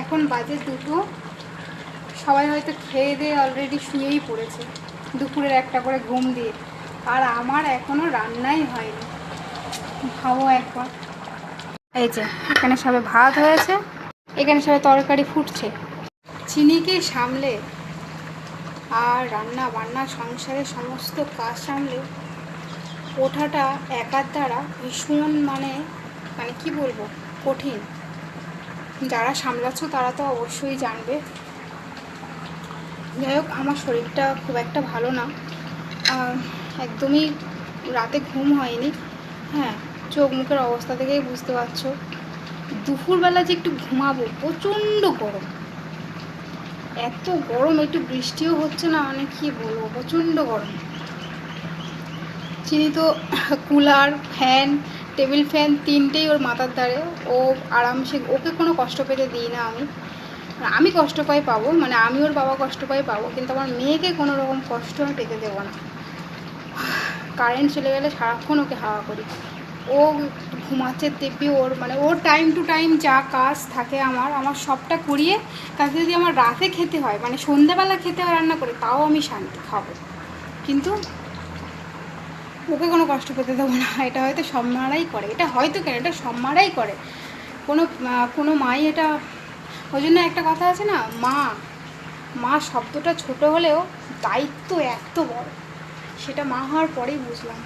এখন বাজে 2টো। সবাই হয়তো খেয়ে দিয়ে অলরেডি শুয়েই পড়েছে দুপুরের একটা করে ঘুম দিয়ে, আর আমার এখনও রান্নাই হয়নি। ভাবো একবার। এই যে এখানে সবে ভাত হয়েছে, এখানে সবে তরকারি ফুটছে। চিনিকে সামলে আর রান্না বান্না সংসারের সমস্ত কাজ সামলে ওঠাটা একার দ্বারা ভীষণ মানে কি বলবো, কঠিন। যারা সামলাচ্ছ তারা তো অবশ্যই জানবে। যাই হোক, আমার শরীরটা খুব একটা ভালো না, একদমই রাতে ঘুম হয়নি। হ্যাঁ, চোখ মুখের অবস্থা থেকেই বুঝতে পারছো। দুপুরবেলা যে একটু ঘুমাবো, প্রচণ্ড গরম, এত গরম, একটু বৃষ্টিও হচ্ছে না, মানে কি বলবো, প্রচণ্ড গরম। চিনি তো কুলার, ফ্যান, টেবিল ফ্যান 3টেই ওর মাথার ধারে, ও আরামসে, ওকে কোনো কষ্ট পেতে দিই না আমি কষ্ট পাবো, মানে আমি ওর বাবা কষ্ট পাবো, কিন্তু আমার মেয়েকে কোনো রকম কষ্ট আমি পেতে দেবো না। কারেন্ট চলে গেলে সারাক্ষণ ওকে হাওয়া করি, ও ঘুমাচ্ছে তেপি, ওর টাইম টু টাইম যা কাজ থাকে আমার সবটা করিয়ে, তাতে যদি আমার রাতে খেতে হয়, মানে সন্ধ্যাবেলা খেতে হয় রান্না করে, তাও আমি শান্তি খাবো, কিন্তু ওকে কোনো কষ্ট পেতে দেবো না। এটা হয়তো সব মারাই করে, এটা হয়তো কেন, এটা সব মারাই করে, কোনো মাই এটা। ওই জন্য একটা কথা আছে না, মা শব্দটা ছোট হলেও দায়িত্ব এত বড়, সেটা মা হওয়ার পরেই বুঝলাম।